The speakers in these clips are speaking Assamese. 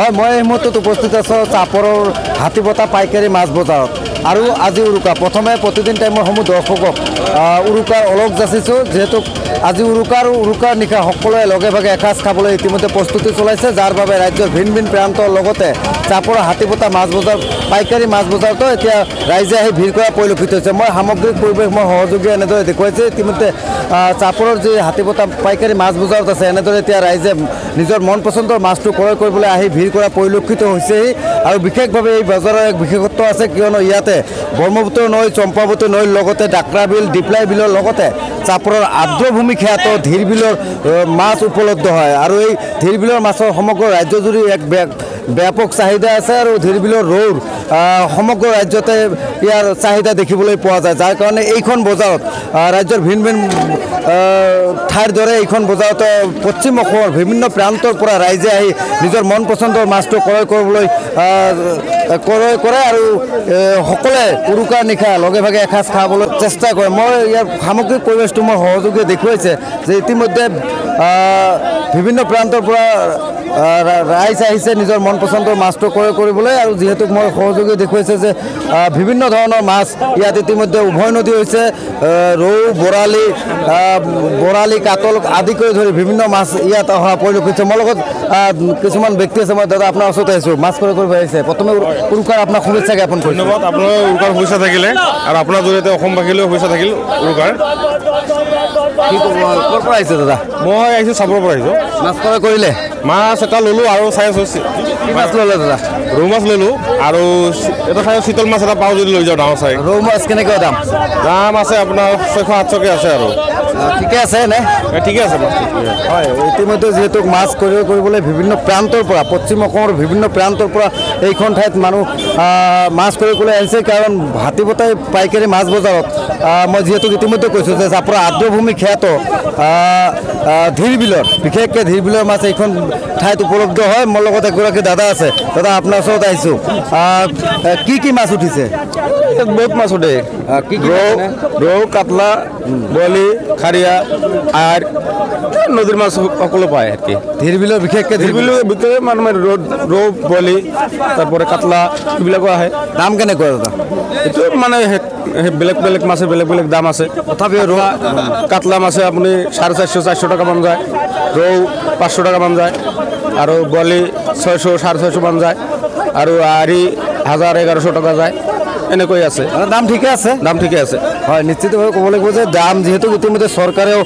হয় মই এই মুহূৰ্তত উপস্থিত আছোঁ চাপৰৰ হাতীপতা পাইকাৰী মাছ বজাৰত আৰু আজি উৰুকা প্ৰথমে প্ৰতিদিন টাইমৰ সমূহ দৰ্শকক উৰুকাৰ অলপ যাচিছোঁ যিহেতু আজি উৰুকাৰ নিশা সকলোৱে লগে ভাগে এসাঁজ খাবলৈ ইতিমধ্যে প্ৰস্তুতি চলাইছে যাৰ বাবে ৰাজ্যৰ ভিন ভিন প্ৰান্তৰ লগতে চাপৰৰ হাতীপতা মাছ বজাৰ পাইকাৰী মাছ বজাৰতো এতিয়া ৰাইজে আহি ভিৰ কৰা পৰিলক্ষিত হৈছে মই সামগ্ৰিক পৰিৱেশ মই সহযোগী এনেদৰে দেখুৱাইছে ইতিমধ্যে চাপৰৰ যি হাতীপতা পাইকাৰী মাছ বজাৰত আছে এনেদৰে এতিয়া ৰাইজে নিজৰ মন পচন্দৰ মাছটো ক্ৰয় কৰিবলৈ আহি ভিৰ কৰা পৰিলক্ষিত হৈছেহি আৰু বিশেষভাৱে এই বজাৰৰ এক বিশেষত্ব আছে কিয়নো ইয়াতে ব্ৰহ্মপুত্ৰ নৈ চম্পাৱতী নৈৰ লগতে ডাকৰা বিল ডিপ্লাই বিলৰ লগতে চাপৰৰ আৰ্দ্ৰভূমি খ্যাত ধীৰ বিলৰ মাছ উপলব্ধ হয় আৰু এই ধীৰ বিলৰ মাছৰ সমগ্ৰ ৰাজ্যজুৰি এক ব্যাপক চাহিদা আছে আৰু ধীৰ বিলৰ ৰৌৰ সমগ্ৰ ৰাজ্যতে ইয়াৰ চাহিদা দেখিবলৈ পোৱা যায় যাৰ কাৰণে এইখন বজাৰত ৰাজ্যৰ ভিন ভিন ঠাইৰ দৰে এইখন বজাৰতে পশ্চিম অসমৰ বিভিন্ন প্ৰান্তৰ পৰা ৰাইজে আহি নিজৰ মন পচন্দৰ মাছটো ক্ৰয় কৰিবলৈ ক্ৰয় কৰে আৰু সকলোৱে উৰুকাৰ নিশা লগে ভাগে এসাঁজ খাবলৈ চেষ্টা কৰে মই ইয়াৰ সামগ্ৰিক পৰিৱেশটো মোৰ সহযোগীয়ে দেখুৱাইছে যে ইতিমধ্যে বিভিন্ন প্ৰান্তৰ পৰা ৰাইজ আহিছে নিজৰ মন পচন্দৰ মাছটো ক্ৰয় কৰিবলৈ আৰু যিহেতু মই সহযোগী দেখুৱাইছে যে বিভিন্ন ধৰণৰ মাছ ইয়াত ইতিমধ্যে উভয় নদী হৈছে ৰৌ বৰালি কাতল আদি কৰি ধৰি বিভিন্ন মাছ ইয়াত অহা পৰিলক্ষিত মোৰ লগত কিছুমান ব্যক্তি আছে মই দাদা আপোনাৰ ওচৰতে আহিছোঁ মাছ ক্ৰয় কৰিব আহিছে প্ৰথমে উৰুকাৰ আপোনাক শুভেচ্ছা জ্ঞাপন কৰিছোঁ ধন্যবাদ আপোনাৰ উৰুকাৰ শুভেচ্ছা থাকিলে আৰু আপোনাৰ জৰিয়তে অসমবাসীলৈও শুভেচ্ছা থাকিল উৰুকাৰ ক'ৰ পৰা আহিছে দাদা মই আহিছোঁ চাপৰৰ পৰা আহিছোঁ মাছ ক্ৰয় কৰিলে মাছ এটা ল'লোঁ আৰু চাই আছোঁ কি মাছ ল'লে দাদা ৰৌ মাছ ল'লোঁ আৰু এটা চাই চিতল মাছ এটা পাওঁ যদি লৈ যাওঁ ডাঙৰ চাই ৰৌ মাছ কেনেকৈ দাম আছে আপোনাৰ 600-800কৈ আছে আৰু ঠিকে আছে নে ঠিকে আছে হয় ইতিমধ্যে যিহেতু মাছ ক্ৰয় কৰিবলৈ বিভিন্ন প্ৰান্তৰ পৰা পশ্চিম অসমৰ বিভিন্ন প্ৰান্তৰ পৰা এইখন ঠাইত মানুহ মাছ ক্ৰয় কৰিবলৈ আহিছে কাৰণ হাতীপতা পাইকাৰী মাছ বজাৰত মই যিহেতু ইতিমধ্যে কৈছোঁ যে চাপৰৰ আৰ্দ্ৰভূমি খ্যাত ধীৰ বিলৰ বিশেষকৈ ধীৰ বিলৰ মাছ এইখন ঠাইত উপলব্ধ হয় মোৰ লগত এগৰাকী দাদা আছে দাদা আপোনাৰ ওচৰত আহিছোঁ কি মাছ উঠিছে বহুত মাছ উঠে কি ৰৌ কাতলা বৰালি খাৰিয়া আৰু নদীৰ মাছ সকলো পায় আৰ কি ধীৰ বিলৰ বিশেষকৈ ধীৰ বিলৰ ভিতৰে মানে ৰৌ বৰালি তারপরে কাতলা এইবিলাকো আহে দাম কেনেকৈ দাদা এইটো মানে বেলেগ বেলেগ মাছে বেলেগ বেলেগ দাম আছে তথাপিও ৰৌ কাতলা মাছে আপুনি 450-400 টাকা মান যায় ৰৌ 500 টাকা মান যায় আৰু বৰালি 600-650 মান যায় আৰু আৰি 1000-1100 টাকা যায় এনেকৈ আছে দাম ঠিকে আছে হয় নিশ্চিতভাৱে ক'ব লাগিব যে দাম যিহেতু ইতিমধ্যে চৰকাৰেও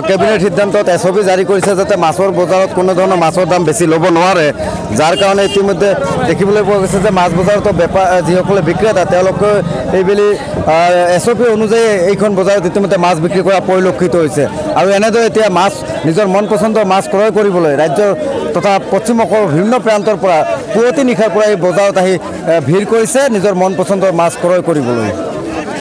কেবিনেট সিদ্ধান্তত SOP জাৰি কৰিছে যাতে মাছৰ বজাৰত কোনো ধৰণৰ মাছৰ দাম বেছি ল'ব নোৱাৰে যাৰ কাৰণে ইতিমধ্যে দেখিবলৈ পোৱা গৈছে যে মাছ বজাৰতো যিসকলে বিক্ৰেতা তেওঁলোকে এইবেলি SOP অনুযায়ী এইখন বজাৰত ইতিমধ্যে মাছ বিক্ৰী কৰা পৰিলক্ষিত হৈছে আৰু এনেদৰে এতিয়া মাছ নিজৰ মন পচন্দৰ মাছ ক্ৰয় কৰিবলৈ ৰাজ্যৰ তথা পশ্চিম অসমৰ বিভিন্ন প্ৰান্তৰ পৰা পুৱতি নিশাৰ পৰা এই বজাৰত আহি ভিৰ কৰিছে নিজৰ মন পচন্দৰ মাছ ক্ৰয় কৰিবলৈ